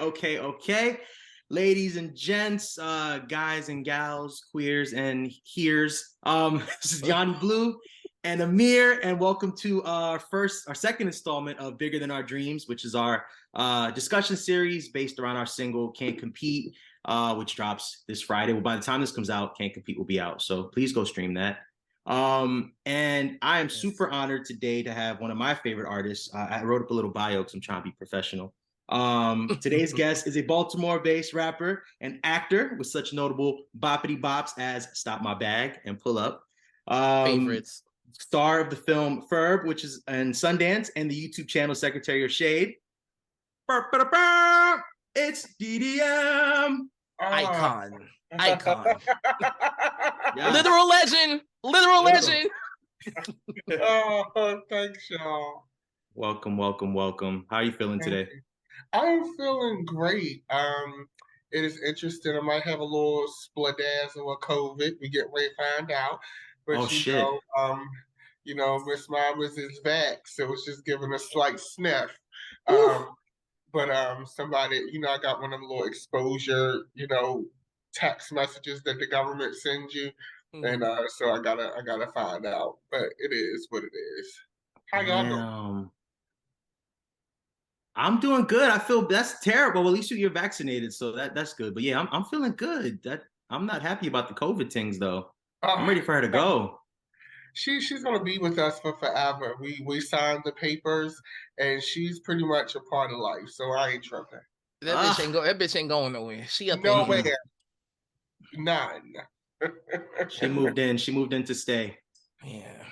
Okay. Ladies and gents, guys and gals, queers and heres. This is Yanni Blue and Amir, and welcome to our second installment of Bigger Than Our Dreams, which is our discussion series based around our single Can't Compete, which drops this Friday. Well, by the time this comes out, Can't Compete will be out. So please go stream that. And I am super honored today to have one of my favorite artists. I wrote up a little bio because I'm trying to be professional. Today's guest is a Baltimore-based rapper and actor with such notable boppity bops as Stop My Bag and Pull Up. Favorites. Star of the film Ferb, which is in Sundance, and the YouTube channel Secretary of Shade. It's DDM. Icon. Yes. Literal legend. Oh, thanks, y'all. Welcome. How are you feeling today? I'm feeling great. It is interesting. I might have a little spladazzle with COVID. We get ready to find out. But shit. Miss Mama's is vax, so it's just giving a slight sniff. But somebody, I got one of them little exposure, text messages that the government sends you. And so I gotta find out. But it is what it is. How y'all doing? I'm doing good. I feel that's terrible. Well, at least you're vaccinated, so that's good. But yeah, I'm feeling good. I'm not happy about the COVID things though. I'm ready for her to go. She's gonna be with us for forever. We signed the papers, and she's pretty much a part of life. So I ain't tripping. That bitch ain't going nowhere. She up nowhere. None. She moved in to stay. Yeah.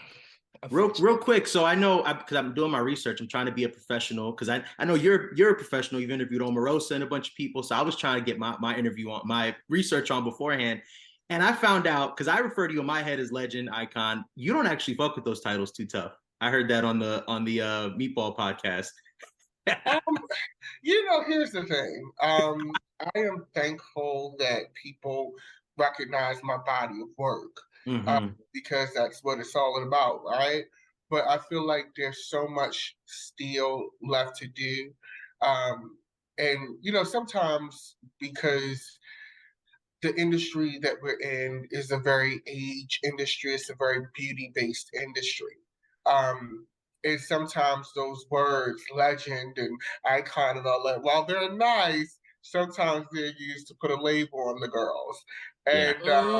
Real quick, so I know because I'm doing my research, I'm trying to be a professional because I know you're a professional. You've interviewed Omarosa and a bunch of people, so I was trying to get my interview on, my research on beforehand, and I found out because I refer to you in my head as legend, icon. You don't actually fuck with those titles too tough. I heard that on the Meatball podcast. Here's the thing. I am thankful that people recognize my body of work. Because that's what it's all about, right? But I feel like there's so much still left to do. And sometimes because the industry that we're in is a very age industry, it's a very beauty-based industry. And sometimes those words, legend and icon and all that, while they're nice, sometimes they're used to put a label on the girls. And I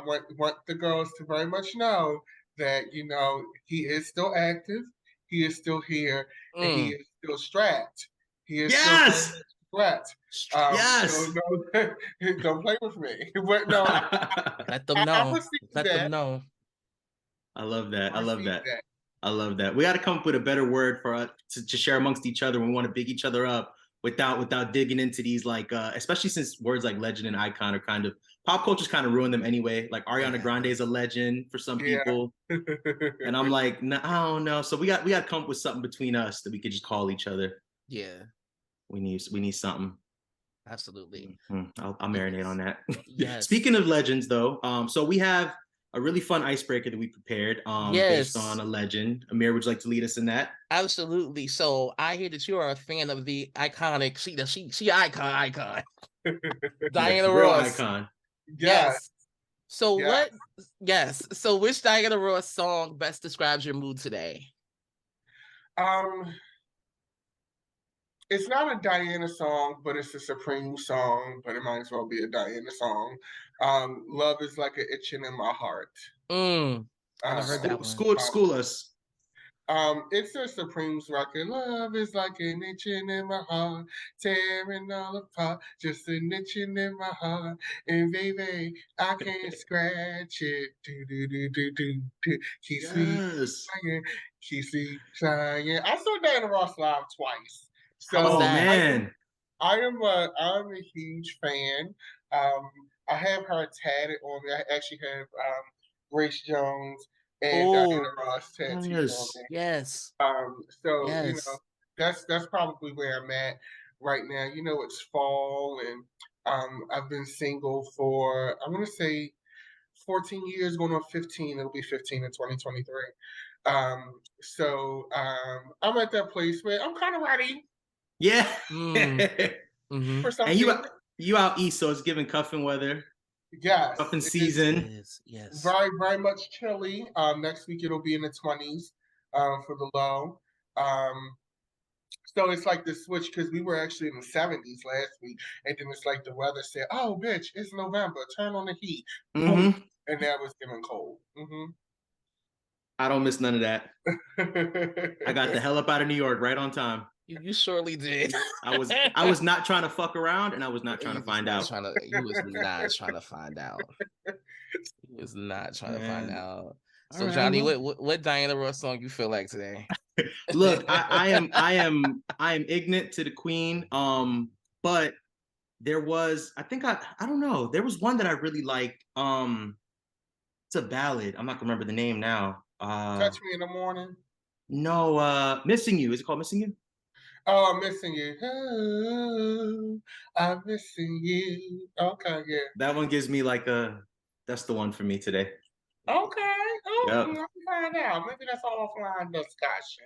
want the girls to very much know that, he is still active, he is still here, and he is still strapped. He is still strapped. Yes. So don't play with me. But no, let them know. Them know. I love that. I love that. We got to come up with a better word for us to share amongst each other when we want to big each other up without digging into these, like especially since words like legend and icon are kind of pop culture's kind of ruined them anyway. Like Ariana Grande is a legend for some people, and I'm like, no, I don't know. So we got to come up with something between us that we could just call each other. Yeah, we need something. Absolutely. I'll marinate on that. Yes. Speaking of legends, though, so we have a really fun icebreaker that we prepared based on a legend. Amir, would you like to lead us in that? Absolutely. So I hear that you are a fan of the iconic, she icon. Diana Ross. Icon. Yes. So So which Diana Ross song best describes your mood today? It's not a Diana song, but it's a Supreme song, but it might as well be a Diana song. Love is like an itching in my heart. I heard that one. School us. It's a Supreme's record. Love is like an itching in my heart, tearing all apart, just an itching in my heart. And baby, I can't scratch it. Keeps me trying. I saw Diana Ross live twice. So man, I'm a huge fan. I have her tatted on me. I actually have Grace Jones and Diana Ross tattooed on me. Yes. That's probably where I'm at right now. It's fall, and I've been single for I want to say 14 years, going on 15. It'll be 15 in 2023. I'm at that place where I'm kind of ready. Yeah. Mm-hmm. For some And season. you out east, so it's giving cuffing weather. Yes. Cuffing it is season. Yes. Very, very much chilly. Next week it'll be in the 20s for the low. So it's like the switch because we were actually in the 70s last week, and then it's like the weather said, "Oh, bitch, it's November. Turn on the heat." Boom, and now it's getting cold. I don't miss none of that. I got the hell up out of New York right on time. You surely did. I was not trying to fuck around, and I was not trying to find out. You was not trying to find out. He was not trying to find out. So right, Johnny, well. what Diana Ross song you feel like today? Look, I am ignorant to the queen. But there was, I think I don't know. There was one that I really liked. It's a ballad. I'm not gonna remember the name now. Touch Me in the Morning. No, Missing You. Is it called Missing You? Oh, I'm missing you. Oh, I'm missing you. Okay, yeah. That one gives me like that's the one for me today. Okay. Oh, Yep. let me find out. Maybe that's all offline discussion.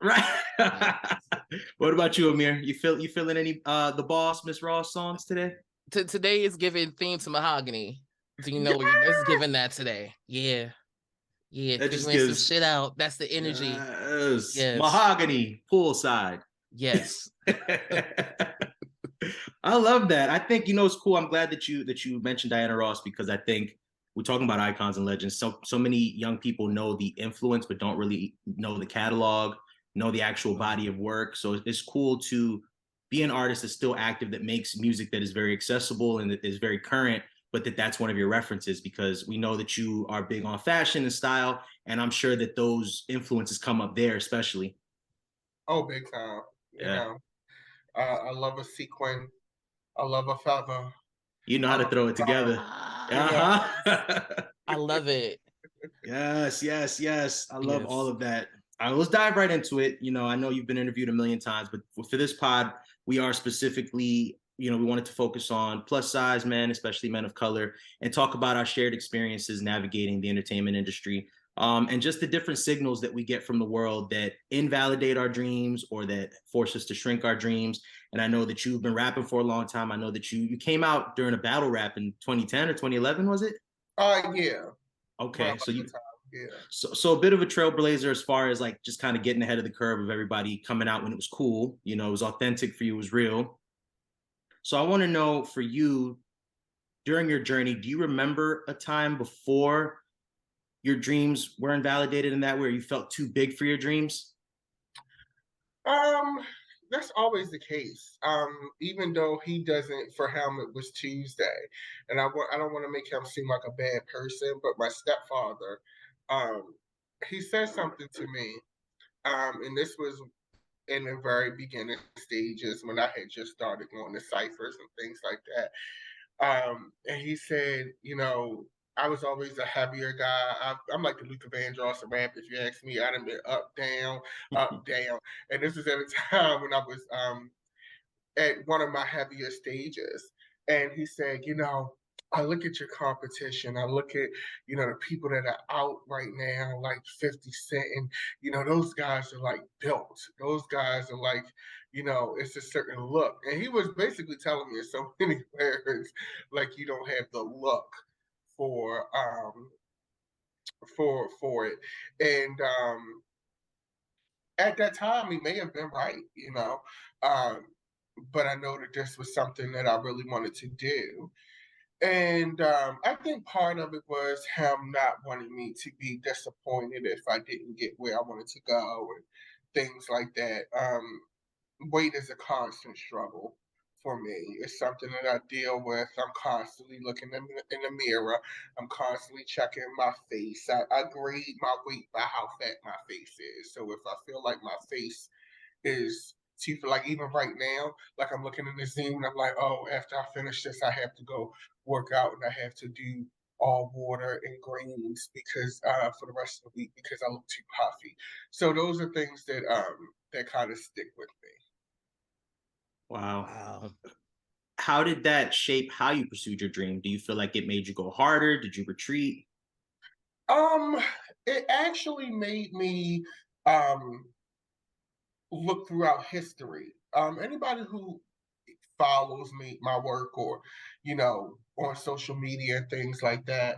Right. What about you, Amir? You feeling any the Boss, Miss Ross songs today? Today is giving theme to Mahogany. Do you know this is giving that today? Yeah. That just Figuring some gives shit out. That's the energy. yes. Yes. Mahogany poolside. Yes. I love that. I think it's cool. I'm glad that you mentioned Diana Ross because I think we're talking about icons and legends. So many young people know the influence, but don't really know the catalog, know the actual body of work. So it's cool to be an artist that's still active, that makes music that is very accessible and that is very current, but that's one of your references because we know that you are big on fashion and style, and I'm sure that those influences come up there, especially. Oh, big time. Yeah. I love a sequin. I love a feather. You know how to throw it together. I love it. Yes. I love all of that. Let's dive right into it. I know you've been interviewed a million times, but for this pod, we are specifically, we wanted to focus on plus size men, especially men of color, and talk about our shared experiences navigating the entertainment industry. And just the different signals that we get from the world that invalidate our dreams or that force us to shrink our dreams. And I know that you've been rapping for a long time. I know that you came out during a battle rap in 2010 or 2011, was it? Yeah. Okay, so yeah. So a bit of a trailblazer as far as like just kind of getting ahead of the curve of everybody coming out when it was cool. It was authentic for you, it was real. So I want to know for you during your journey, do you remember a time before your dreams were invalidated in that where you felt too big for your dreams? That's always the case. Even though he doesn't, for him it was Tuesday, and I don't want to make him seem like a bad person, but my stepfather, he said something to me, and this was in the very beginning stages when I had just started going to ciphers and things like that. And he said, I was always a heavier guy. I'm like the Luther Vandross of rap, if you ask me. I'd have been up, down, up, down. And this was at a time when I was at one of my heavier stages. And he said, I look at your competition. I look at, the people that are out right now, like 50 Cent, and, those guys are like built. Those guys are like, it's a certain look. And he was basically telling me in so many words, like, you don't have the look for for it. And at that time he may have been right, Um, but I know that this was something that I really wanted to do. And I think part of it was him not wanting me to be disappointed if I didn't get where I wanted to go and things like that. Weight is a constant struggle for me. It's something that I deal with. I'm constantly looking in the mirror. I'm constantly checking my face. I grade my weight by how fat my face is. So if I feel like my face is too, like even right now, like I'm looking in the Zoom and I'm like, oh, after I finish this, I have to go work out and I have to do all water and greens because for the rest of the week because I look too puffy. So those are things that that kind of stick with me. Wow. How did that shape how you pursued your dream? Do you feel like it made you go harder? Did you retreat? It actually made me look throughout history Anybody who follows my work, or on social media and things like that,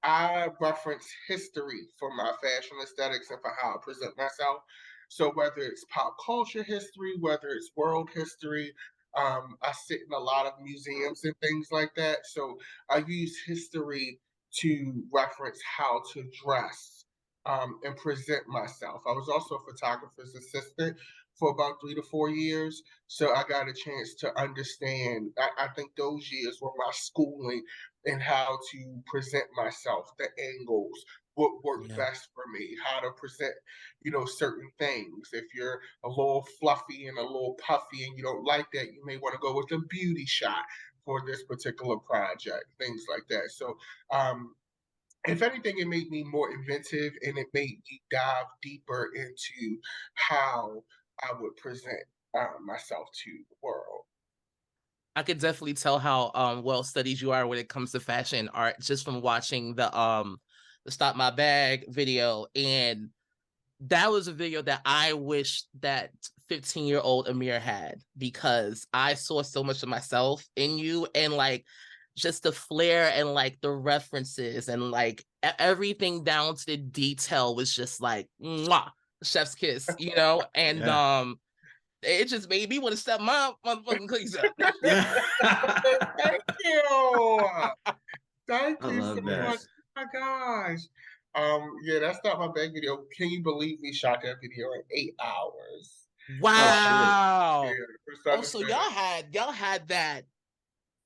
I reference history for my fashion aesthetics and for how I present myself. So whether it's pop culture history, whether it's world history, I sit in a lot of museums and things like that. So I use history to reference how to dress, and present myself. I was also a photographer's assistant for about 3 to 4 years. So I got a chance to understand, I think those years were my schooling in how to present myself, the angles, what worked Yeah. best for me, how to present, certain things. If you're a little fluffy and a little puffy and you don't like that, you may want to go with a beauty shot for this particular project, things like that. So, if anything, it made me more inventive, and it made me dive deeper into how I would present myself to the world. I could definitely tell how well studied you are when it comes to fashion and art just from watching the Stop My Bag video. And that was a video that I wish that 15-year-old Amir had, because I saw so much of myself in you, and like just the flair and like the references and like everything down to the detail was just like mwah, chef's kiss, and Yeah. it just made me want to step my motherfucking cookies up. Yeah. Thank you. Thank I you so love much. that. Oh my gosh. Yeah, that's not my bad video. Can you believe we shot that video in 8 hours? Oh shit. Yeah, Wow. just Oh, so understand. y'all had that.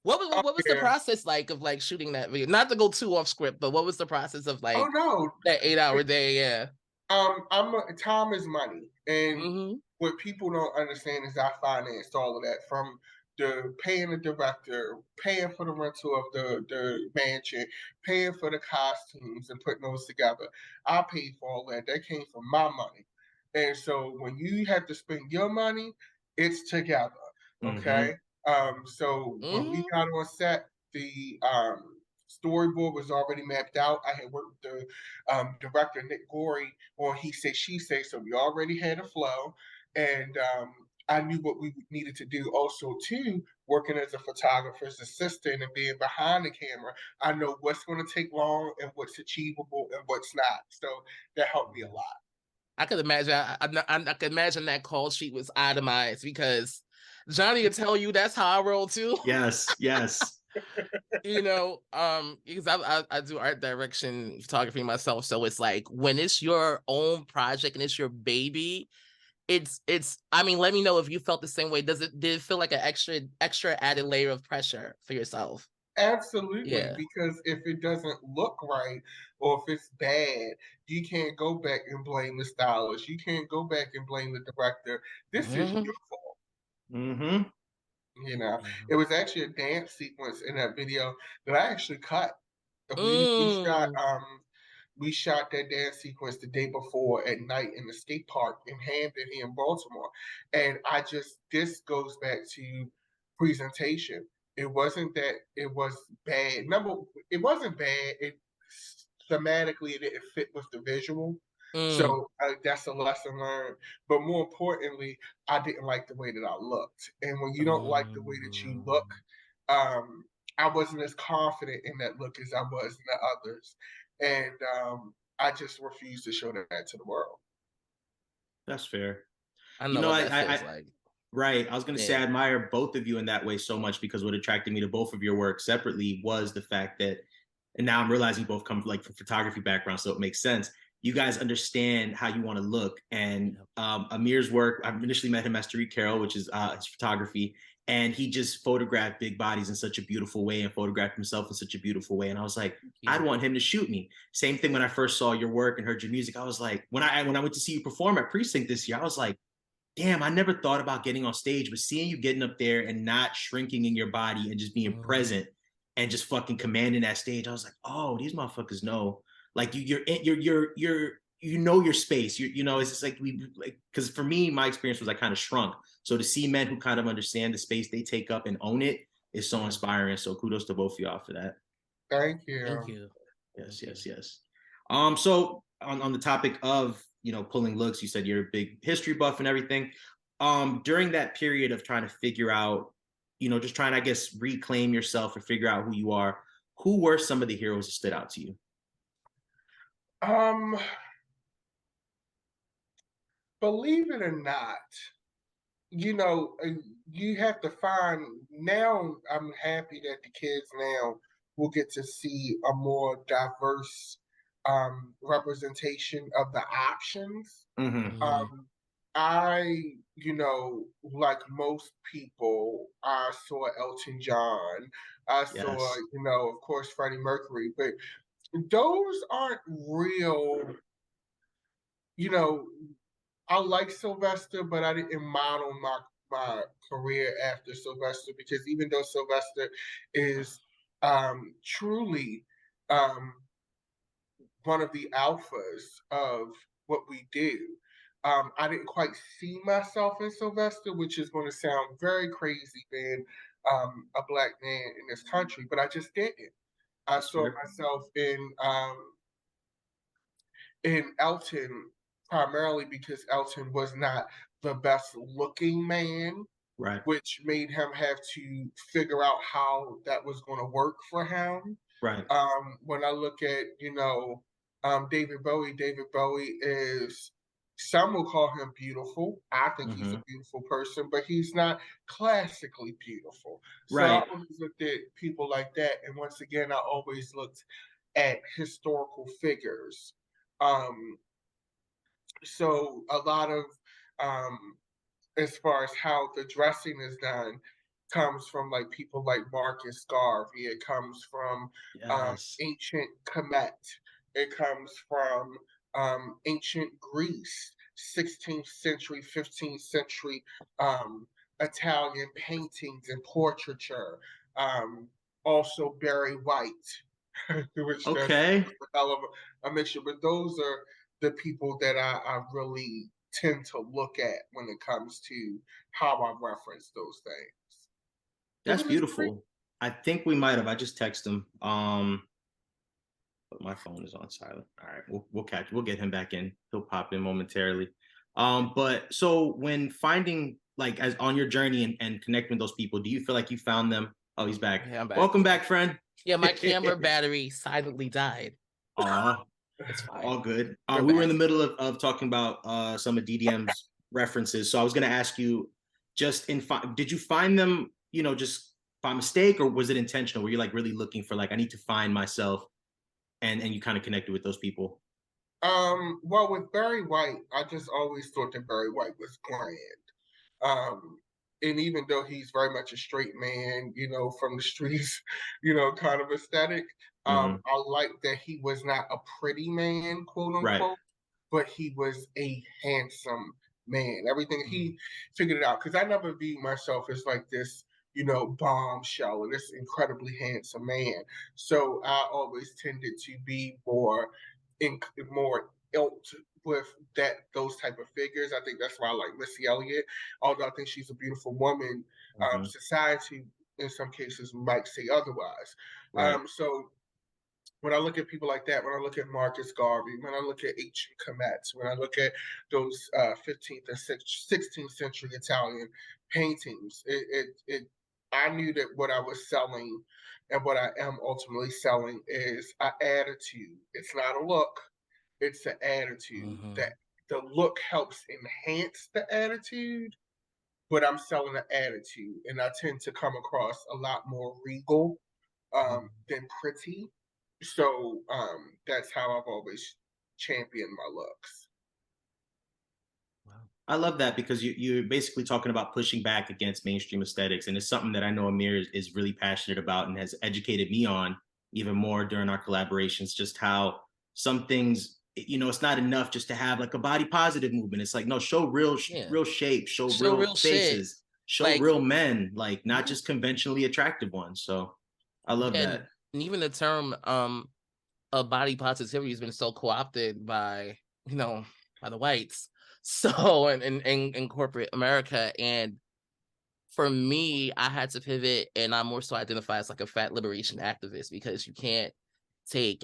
Oh What was the yeah. process like of like shooting that video? Not to go too off script, but what was the process of Oh like no. that 8 hour day? Yeah. Time is money, and Mm-hmm. what people don't understand is I financed all of that, from the paying the director, paying for the rental of the mansion, paying for the costumes and putting those together. I paid for all that. That came from my money, and so when you have to spend your money, it's together. Mm-hmm. Okay. So when we Mm-hmm. got on set, the storyboard was already mapped out. I had worked with the director Nick Gorey on He Say She Say, so we already had a flow, and I knew what we needed to do. Also, too, working as a photographer's assistant and being behind the camera, I know what's going to take long and what's achievable and what's not. So that helped me a lot. I could imagine. I could imagine that call sheet was itemized, because Johnny will tell you that's how I roll too. Yes. Yes. Because I do art direction photography myself, so it's like when it's your own project and it's your baby, it's I mean, let me know if you felt the same way. Did it feel like an extra added layer of pressure for yourself? Absolutely, Yeah. because if it doesn't look right or if it's bad, you can't go back and blame the stylist. You can't go back and blame the director. This is Mm-hmm. your fault. Mm-hmm. It was actually a dance sequence in that video that I actually cut. Mm. We shot that dance sequence the day before at night in the skate park in Hampton here in Baltimore. And this goes back to presentation. It wasn't that it was bad. It wasn't bad. It thematically it didn't fit with the visual. Mm. So that's a lesson learned. But more importantly, I didn't like the way that I looked. And when you don't like the way that you look, um, I wasn't as confident in that look as I was in the others. And I just refused to show that to the world. That's fair. I You know know, what that feels I like. right. I was gonna say Yeah. I admire both of you in that way so much, because what attracted me to both of your work separately was the fact that, and now I'm realizing you both come like from photography background, so it makes sense. You guys understand how you want to look. And Amir's work, I initially met him as Tarik Carroll, which is his photography, and he just photographed big bodies in such a beautiful way and photographed himself in such a beautiful way. And I was like, I'd want him to shoot me. Same thing when I first saw your work and heard your music. I was like, when I went to see you perform at Precinct this year, I was like, damn, I never thought about getting on stage, but seeing you getting up there and not shrinking in your body and just being present and just fucking commanding that stage, I was like, oh, these motherfuckers know. Like you know your space. It's just like because for me, my experience was I kind of shrunk. So to see men who kind of understand the space they take up and own it is so inspiring. So kudos to both of y'all for that. Thank Thank you. you. Yes. So on the topic of pulling looks. You said you're a big history buff and everything. During that period of trying to figure out, just trying, I guess, reclaim yourself or figure out who you are, who were some of the heroes that stood out to you? Believe it or not, you have to find now. I'm happy that the kids now will get to see a more diverse representation of the options. I, like most people, I saw Elton John. I saw, Yes. of course, Freddie Mercury, but those aren't real, you know, I like Sylvester, but I didn't model my career after Sylvester because even though Sylvester is truly um, one of the alphas of what we do, I didn't quite see myself in Sylvester, which is going to sound very crazy being a black man in this country, but I just didn't. I That's saw fair. myself in Elton primarily because Elton was not the best looking man, Right. which made him have to figure out how that was going to work for him. Right. When I look at, David Bowie is, some will call him beautiful. I think he's a beautiful person, but he's not classically beautiful. So I Right. always looked at people like that. And once again, I always looked at historical figures. Um, so a lot of, um, as far as how the dressing is done, comes from like people like Marcus Garvey. It comes from Yes. ancient Kemet. It comes from ancient Greece, 16th century, 15th century Italian paintings and portraiture. Um, Also Barry White, which that's Okay. a hell of a mixture. But those are the people that I really tend to look at when it comes to how I reference those things. Did That's we lose Tarik? beautiful. I think we might have. I just texted him. But my phone is on silent. All right, we'll get him back in. He'll pop in momentarily. But so when finding like as on your journey and connecting with those people, do you feel like you found them? Oh, he's back. Yeah, I'm back. Welcome back, friend. Yeah, my camera battery silently died. Aw, It's fine. all good. We're We were back. in the middle of talking about some of DDM's references. So I was gonna ask you, did you find them, just by mistake, or was it intentional? Were you like really looking for like I need to find myself, and you kind of connected with those people? Well, with Barry White, I just always thought that Barry White was grand. Um, and even though he's very much a straight man, from the streets, kind of aesthetic, I like that he was not a pretty man, quote Right. unquote, but he was a handsome man. Everything he figured it out. Because I never viewed myself as like this, bombshell and this incredibly handsome man. So I always tended to be in more ilk with those type of figures. I think that's why I like Missy Elliott. Although I think she's a beautiful woman, society in some cases might say otherwise. Right. So when I look at people like that, when I look at Marcus Garvey, when I look at ancient Comets, when I look at those 15th and 16th century Italian paintings, I knew that what I was selling and what I am ultimately selling is an attitude. It's not a look, it's an attitude. That the look helps enhance the attitude, but I'm selling an attitude, and I tend to come across a lot more regal than pretty. So that's how I've always championed my looks. Wow. I love that because you're basically talking about pushing back against mainstream aesthetics. And it's something that I know Amir is really passionate about and has educated me on even more during our collaborations, just how some things, it's not enough just to have like a body positive movement. It's like, no, show real shape, show real real shit. faces, show Like, real men, like not just conventionally attractive ones. So I love that. And even the term of body positivity has been so co-opted by, by the whites. So in corporate America. And for me, I had to pivot, and I more so identify as like a fat liberation activist, because you can't take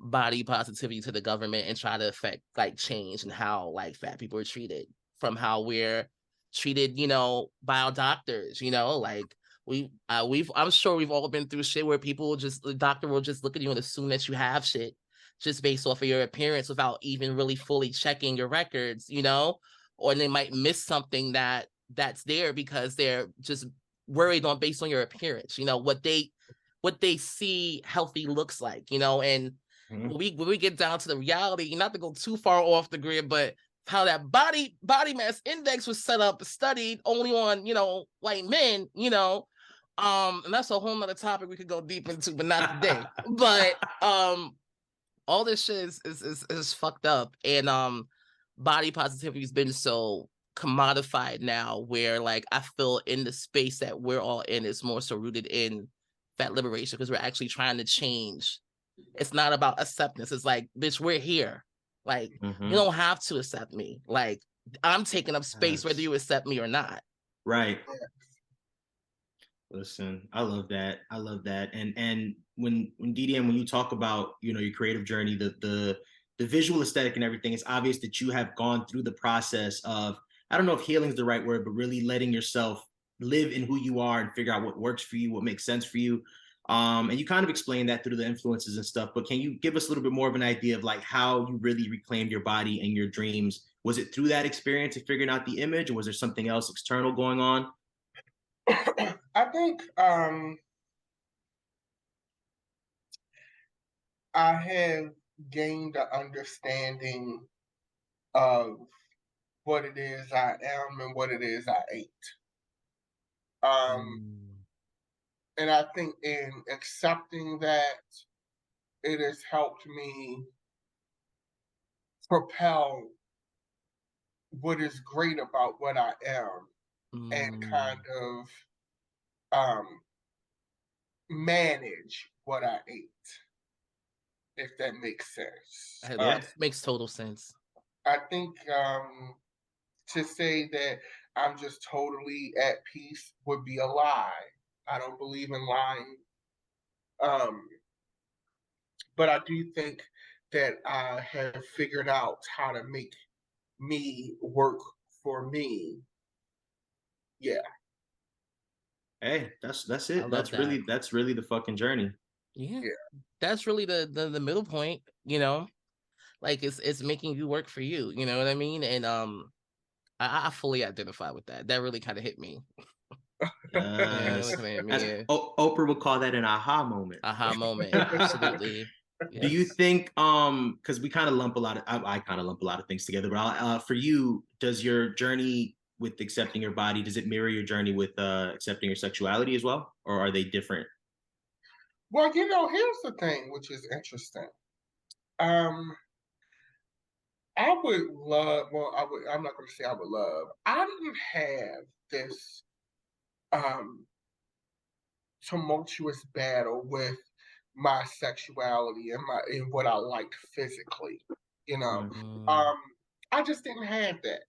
body positivity to the government and try to affect like change and how like fat people are treated, from how we're treated, you know, by our doctors, you know, like I'm sure we've all been through shit where people will just, the doctor will just look at you and assume that you have shit just based off of your appearance without even really fully checking your records, you know, or they might miss something that's there because they're just worried on based on your appearance, you know, what they see healthy looks like, you know. And when we get down to the reality, not to go too far off the grid, but how that body mass index was studied only on, you know, white men, you know. And that's a whole nother topic we could go deep into, but not today. But all this shit is fucked up. And body positivity has been so commodified now, where like I feel in the space that we're all in is more so rooted in fat liberation, because we're actually trying to change. It's not about acceptance. It's like, bitch, we're here. Like, you don't have to accept me. Like, I'm taking up space whether you accept me or not. Right. Listen, I love that. I love that. And when DDM, when you talk about, you know, your creative journey, the visual aesthetic and everything, it's obvious that you have gone through the process of, I don't know if healing is the right word, but really letting yourself live in who you are and figure out what works for you, what makes sense for you. And you kind of explained that through the influences and stuff, but can you give us a little bit more of an idea of like how you really reclaimed your body and your dreams? Was it through that experience of figuring out the image, or was there something else external going on? I think I have gained an understanding of what it is I am and what it is I ain't. And I think in accepting that, it has helped me propel what is great about what I am and kind of manage what I ate, if that makes sense. It makes total sense. I think to say that I'm just totally at peace would be a lie. I don't believe in lying. But I do think that I have figured out how to make me work for me. Yeah. Hey, that's it. That's really the fucking journey. Yeah. That's really the middle point, you know. Like it's making you work for you, you know what I mean? And I fully identify with that. That really kind of hit me. Yes. Oprah would call that an aha moment. Aha moment. Absolutely. Yes. Do you think because we kind of lump a lot of I kind of lump a lot of things together, but for you, does your journey with accepting your body, does it mirror your journey with accepting your sexuality as well, or are they different? Well, you know, here's the thing, which is interesting. I would love, well, I'm not going to say I would love. I didn't have this tumultuous battle with my sexuality and what I liked physically. You know, I just didn't have that.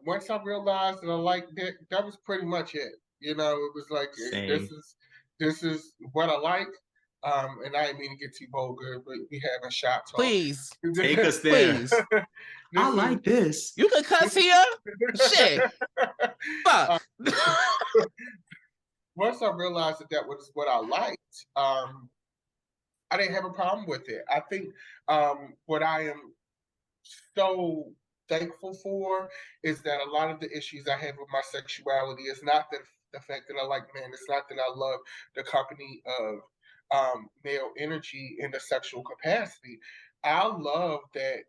Once I realized that I liked it, that was pretty much it. You know, it was like this is what I like. And I didn't mean to get too vulgar, but we having shop talk. Please take us there. Please. I like this. You can cuss here. Shit. Fuck. Once I realized that was what I liked, I didn't have a problem with it. I think what I am so thankful for is that a lot of the issues I have with my sexuality is not the fact that I like men. It's not that I love the company of male energy in the sexual capacity. I love that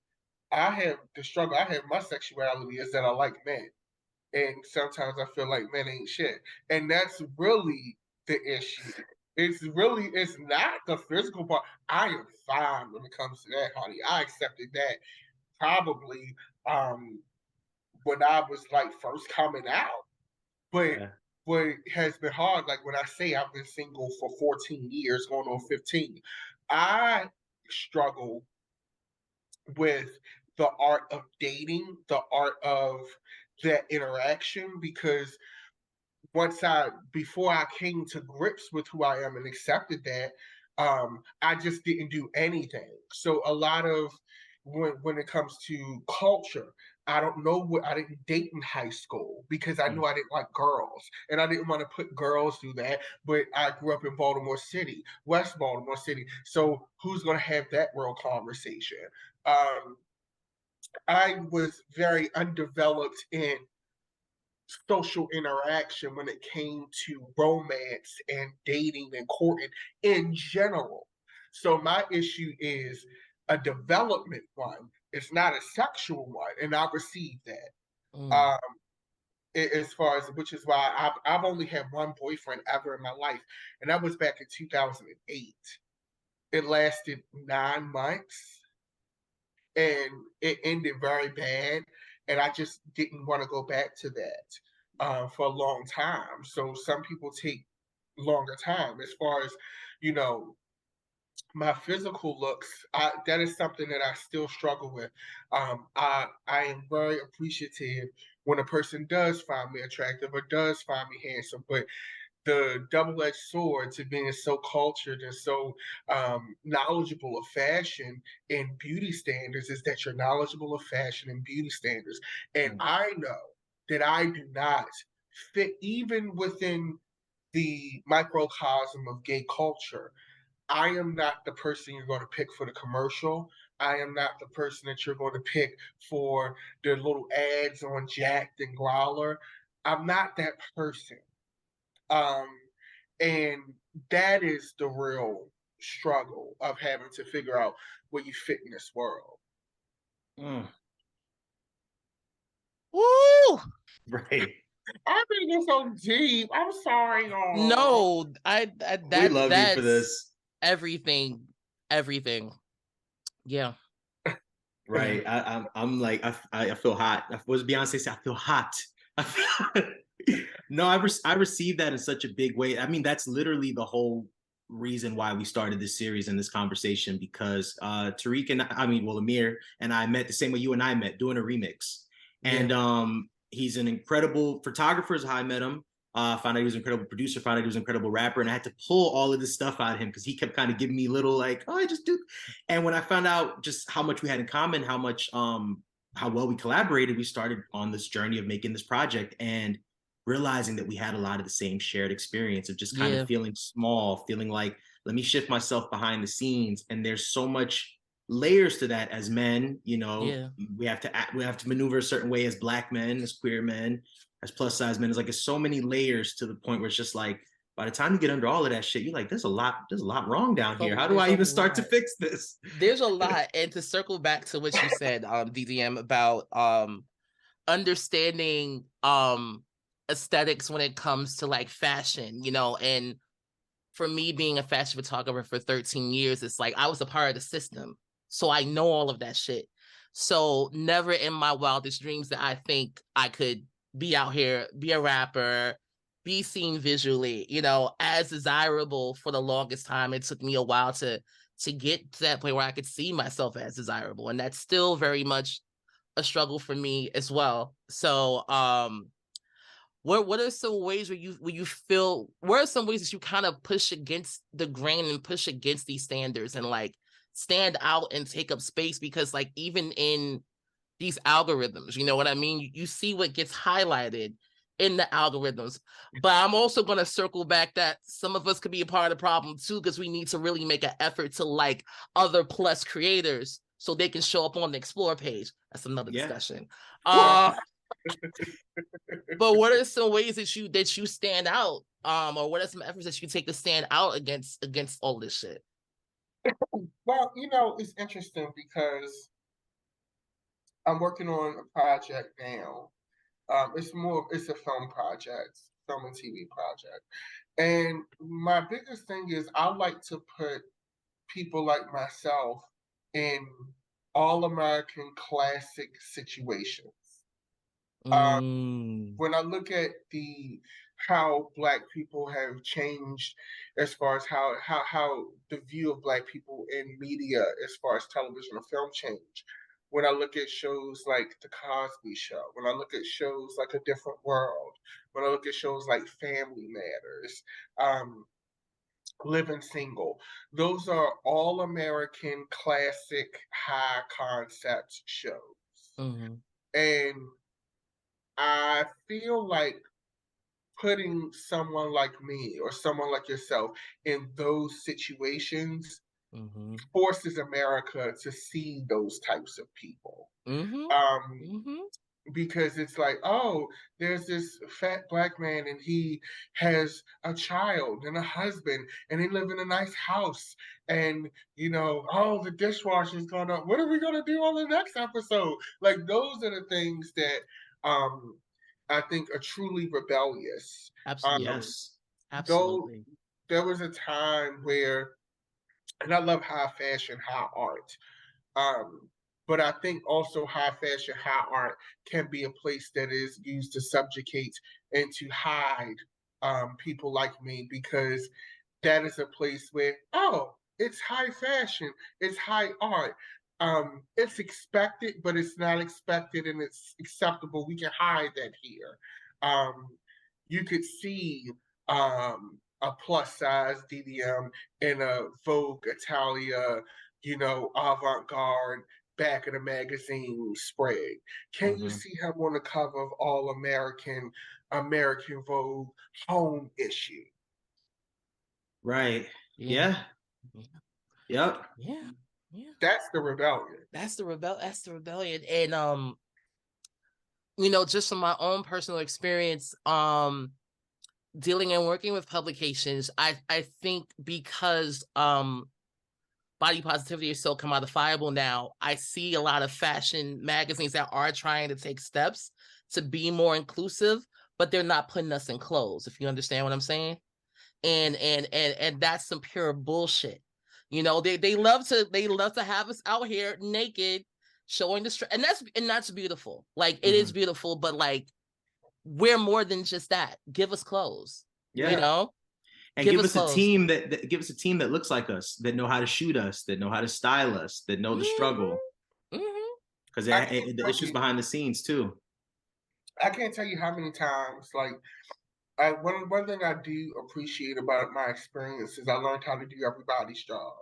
I have the struggle I have with my sexuality is that I like men. And sometimes I feel like men ain't shit. And that's really the issue. It's not the physical part. I am fine when it comes to that, honey. I accepted that probably when I was like first coming out. But what has been hard, like when I say I've been single for 14 years, going on 15, I struggle with the art of dating, the art of that interaction, because before I came to grips with who I am and accepted that, I just didn't do anything. So a lot of when it comes to culture, I don't know what I didn't date in high school because I knew I didn't like girls and I didn't want to put girls through that. But I grew up in Baltimore City, West Baltimore City. So who's going to have that real conversation? Um, I was very undeveloped in social interaction when it came to romance and dating and courting in general. So my issue is a development one. It's not a sexual one, and I received that. Mm. As far as which is why I've only had one boyfriend ever in my life, and that was back in 2008. It lasted 9 months, and it ended very bad, and I just didn't want to go back to that for a long time. So some people take longer time. As far as you know, my physical looks, that is something that I still struggle with. I am very appreciative when a person does find me attractive or does find me handsome, but the double-edged sword to being so cultured and so knowledgeable of fashion and beauty standards is that you're knowledgeable of fashion and beauty standards. And I know that I do not fit even within the microcosm of gay culture. I am not the person you're going to pick for the commercial. I am not the person that you're going to pick for the little ads on Jacked and Growler. I'm not that person. Um, and that is the real struggle of having to figure out where you fit in this world. Mm. Woo! Right. I think it's so deep. I'm sorry, y'all. No, We love you for that's this. everything. Yeah. Right. I'm like I feel hot. What does Beyonce say? I feel hot. No, I received that in such a big way. I mean, that's literally the whole reason why we started this series and this conversation, because Tarik and Amir and I met the same way you and I met, doing a remix. And he's an incredible photographer, is how I met him. Found out he was an incredible producer, found out he was an incredible rapper, and I had to pull all of this stuff out of him because he kept kind of giving me little like, oh, I just do. And when I found out just how much we had in common, how well we collaborated, we started on this journey of making this project and realizing that we had a lot of the same shared experience of just kind of feeling small, feeling like, let me shift myself behind the scenes. And there's so much layers to that as men. We have to maneuver a certain way as Black men, as queer men, as plus size men. It's like there's so many layers to the point where it's just like, by the time you get under all of that shit, you're like, there's a lot wrong down here. How do I even start to fix this? There's a lot. And to circle back to what you said, DDM, about understanding aesthetics when it comes to like fashion, and for me being a fashion photographer for 13 years, it's like I was a part of the system. So I know all of that shit. So never in my wildest dreams that I think I could be out here, be a rapper, be seen visually, as desirable for the longest time. It took me a while to get to that point where I could see myself as desirable. And that's still very much a struggle for me as well. So what are some ways where you feel, what are some ways that you kind of push against the grain and push against these standards and like stand out and take up space? Because like even in these algorithms, you know what I mean? You see what gets highlighted in the algorithms. But I'm also going to circle back that some of us could be a part of the problem too, because we need to really make an effort to like other plus creators so they can show up on the explore page. That's another discussion. But what are some ways that you stand out? Or what are some efforts that you take to stand out against all this shit? Well, it's interesting because I'm working on a project now. It's a film project, film and TV project. And my biggest thing is I like to put people like myself in all American classic situations. When I look at how Black people have changed as far as how the view of Black people in media as far as television or film change, when I look at shows like The Cosby Show, when I look at shows like A Different World, when I look at shows like Family Matters, Living Single. Those are all American classic high concept shows. Mm-hmm. And I feel like putting someone like me or someone like yourself in those situations Mm-hmm. forces America to see those types of people. Mm-hmm. Um, Mm-hmm. because it's like, oh, there's this fat black man and he has a child and a husband and they live in a nice house. And, oh, the dishwasher's gone up. What are we going to do on the next episode? Like, those are the things that um, I think are truly rebellious. Absolutely. Yes. Though Absolutely. there was a time where, and I love high fashion, high art. Um, but I think also high fashion, high art can be a place that is used to subjugate and to hide people like me, because that is a place where, oh, it's high fashion, it's high art. It's expected, but it's not expected and it's acceptable. We can hide that here. Um, you could see a plus size DDM in a Vogue Italia, avant garde back of the magazine spread. Can you see him on the cover of All American Vogue home issue? Right. Yeah. Yeah. Yep. Yeah. Yeah. That's the rebellion. That's the rebellion. And just from my own personal experience, dealing and working with publications, I think because body positivity is so commodifiable now, I see a lot of fashion magazines that are trying to take steps to be more inclusive, but they're not putting us in clothes, if you understand what I'm saying. And that's some pure bullshit. They love to have us out here naked, showing the and that's beautiful. Like, it is beautiful, but like, we're more than just that. Give us clothes. Yeah. And give us a team that give us a team that looks like us, that know how to shoot us, that know how to style us, that know the struggle. Because the issues behind the scenes too. I can't tell you how many times, like, one thing I do appreciate about my experience is I learned how to do everybody's job.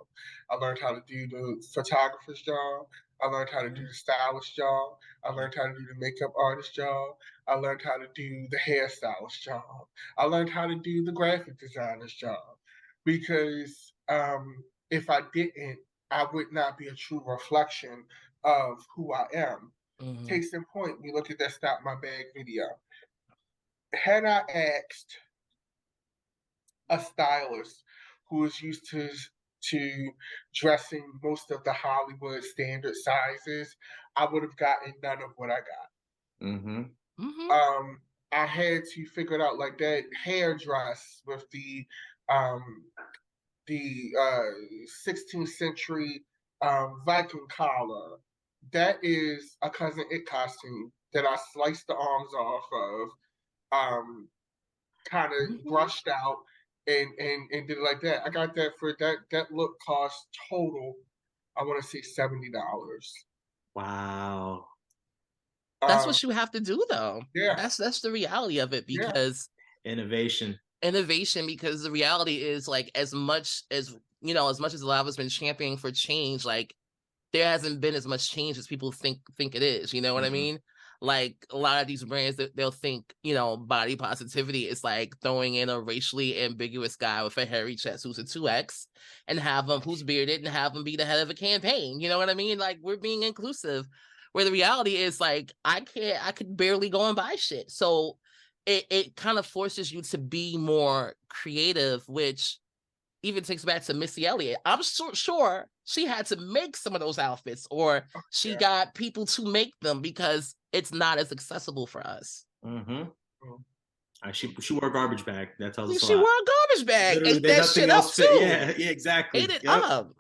I learned how to do the photographer's job. I learned how to do the stylist job. I learned how to do the makeup artist job. I learned how to do the hairstylist job. I learned how to do the graphic designer's job. Because if I didn't, I would not be a true reflection of who I am. Case in point, we look at that Stop My Bag video. Had I asked a stylist who is used to dressing most of the Hollywood standard sizes, I would have gotten none of what I got. I had to figure it out, like that hair dress with the 16th century Viking collar. That is a Cousin It costume that I sliced the arms off of. Kind of brushed out and did it like that. I got that for that look cost total, I want to say $70. Wow. That's what you have to do, though. Yeah. That's the reality of it, because innovation, because the reality is, like, as much as a lot of us been championing for change, like, there hasn't been as much change as people think it is. You know what I mean? Like, a lot of these brands, they'll think, body positivity is like throwing in a racially ambiguous guy with a hairy chest who's a 2X and have him, who's bearded, and have him be the head of a campaign. You know what I mean? Like, we're being inclusive, where the reality is, like, I could barely go and buy shit. So it kind of forces you to be more creative, which even takes back to Missy Elliott. I'm sure she had to make some of those outfits, or she got people to make them, because it's not as accessible for us. She wore a garbage bag. That tells us a lot. She wore a garbage bag. Literally, Ate that shit up too. Yeah, exactly. Ate it up.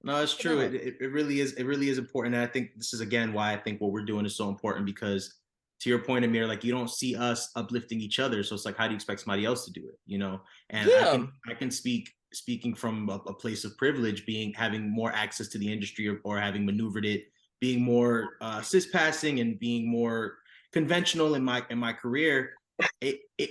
No, it's true. It really is. It really is important. And I think this is, again, why I think what we're doing is so important, because to your point, Amir, like, you don't see us uplifting each other. So it's like, how do you expect somebody else to do it? And I can speaking from a place of privilege, having more access to the industry, or having maneuvered it, being more cis passing and being more conventional in my career.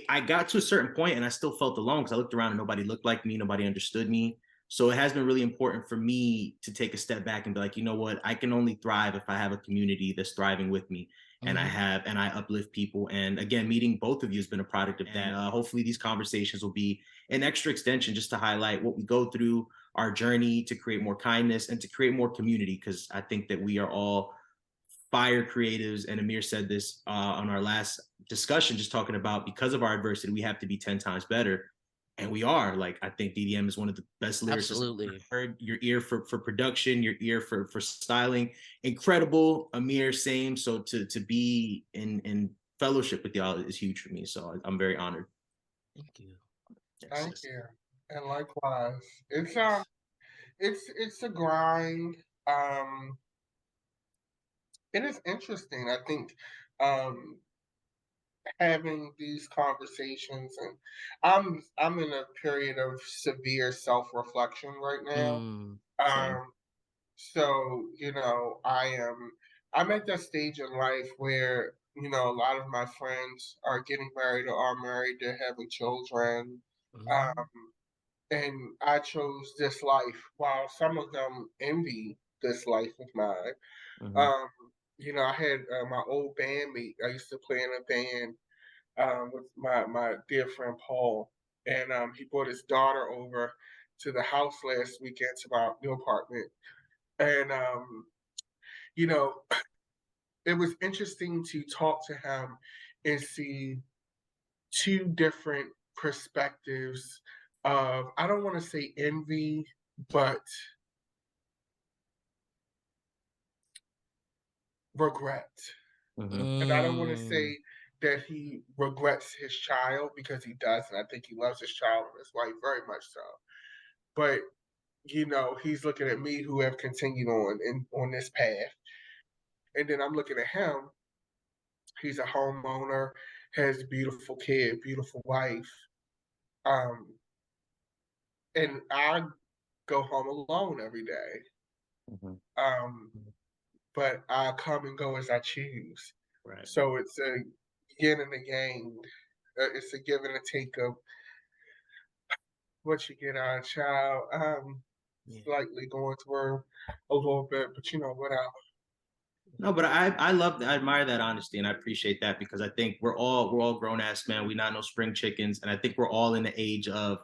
I got to a certain point and I still felt alone because I looked around and nobody looked like me, nobody understood me. So it has been really important for me to take a step back and be like, you know what, I can only thrive if I have a community that's thriving with me. And I uplift people. And again, meeting both of you has been a product of that. Hopefully these conversations will be an extra extension just to highlight what we go through, our journey to create more kindness and to create more community. Because I think that we are all fire creatives. And Amir said this on our last discussion, just talking about because of our adversity, we have to be 10 times better. And we are. Like, I think DDM is one of the best lyricists. Absolutely. Heard. Your ear for production, your ear for styling, incredible. Amir, same. So to be in fellowship with y'all is huge for me. So I'm very honored. Thank you. Thank you. And likewise. It's a grind. It is interesting. I think having these conversations, and I'm in a period of severe self-reflection right now. So I'm at that stage in life where a lot of my friends are getting married or are married, they're having children, and I chose this life while some of them envy this life of mine. I had my old bandmate. I used to play in a band with my dear friend Paul, and he brought his daughter over to the house last weekend to my new apartment, and it was interesting to talk to him and see two different perspectives of, I don't want to say envy, but regret. And I don't want to say that he regrets his child, because he does, and I think he loves his child and his wife very much so. But he's looking at me, who have continued on this path, and then I'm looking at him. He's a homeowner, has a beautiful kid, beautiful wife, and I go home alone every day. But I come and go as I choose. Right. So it's a yin and a yang. It's a give and a take of what you get out of a child. Slightly going through a little bit, but whatever. No, but I love that. I admire that honesty, and I appreciate that, because I think we're all grown ass men. We're not no spring chickens, and I think we're all in the age of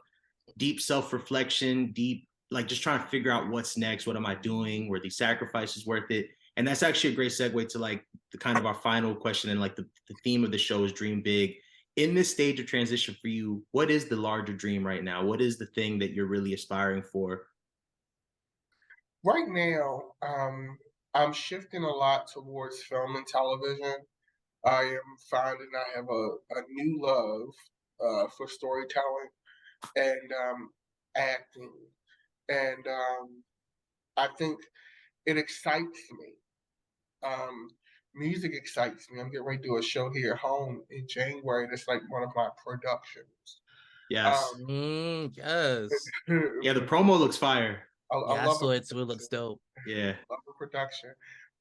deep self-reflection, deep, like, just trying to figure out what's next. What am I doing? Were these sacrifices worth it? And that's actually a great segue to like the kind of our final question, and like the theme of the show is dream big. In this stage of transition for you, what is the larger dream right now? What is the thing that you're really aspiring for? Right now, I'm shifting a lot towards film and television. I am finding I have a new love for storytelling and acting. And I think it excites me. Music excites me. I'm getting ready to do a show here at home in January. That's like one of my productions. Yes. Yes. Yeah, the promo looks fire. I love it. It looks dope. Yeah. I love the production.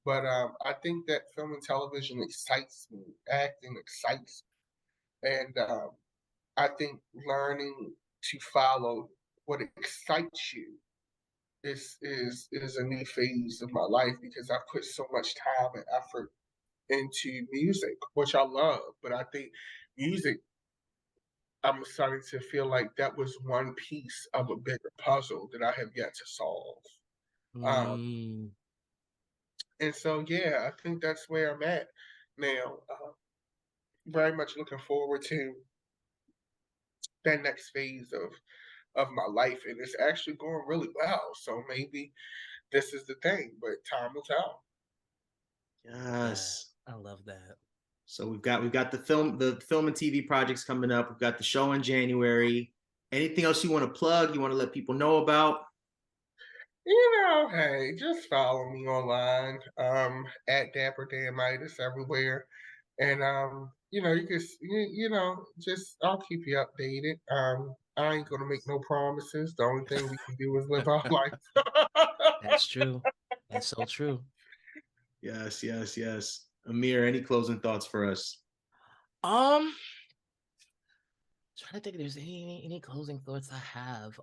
But I think that film and television excites me. Acting excites me. And I think learning to follow what excites you is a new phase of my life, because I've put so much time and effort into music, which I love. But I think music, I'm starting to feel like that was one piece of a bigger puzzle that I have yet to solve. And so, yeah, I think that's where I'm at now. Very much looking forward to that next phase of my life, and it's actually going really well. So maybe this is the thing, but time will tell. Yes. I love that. So we've got the film and TV projects coming up. We've got the show in January. Anything else you want to plug? You want to let people know about? Hey, just follow me online at Dapper Damitis everywhere, and you can just I'll keep you updated. I ain't gonna make no promises. The only thing we can do is live our life. That's true. That's so true. Yes. Amir, any closing thoughts for us? trying to think if there's any closing thoughts I have.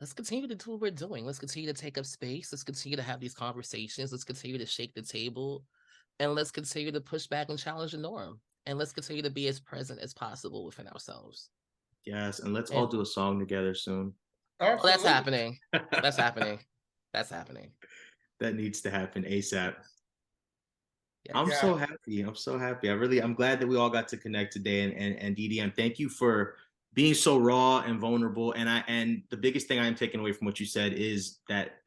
Let's continue to do what we're doing. Let's continue to take up space. Let's continue to have these conversations. Let's continue to shake the table. And let's continue to push back and challenge the norm. And let's continue to be as present as possible within ourselves. Yes, and let's all do a song together soon. Oh, that's happening. That's happening. That's happening. That needs to happen ASAP. Yes. I'm so happy. I'm so happy. I'm glad that we all got to connect today. And DDM, thank you for being so raw and vulnerable. And the biggest thing I'm taking away from what you said is that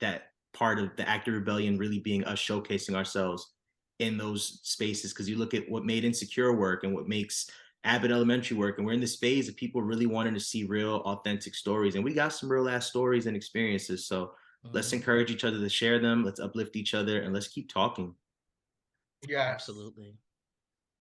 part of the act of rebellion really being us showcasing ourselves in those spaces. Because you look at what made Insecure work and what makes Abbott Elementary work, and we're in this phase of people really wanting to see real, authentic stories. And we got some real ass stories and experiences. So let's encourage each other to share them. Let's uplift each other, and let's keep talking. Yeah, absolutely.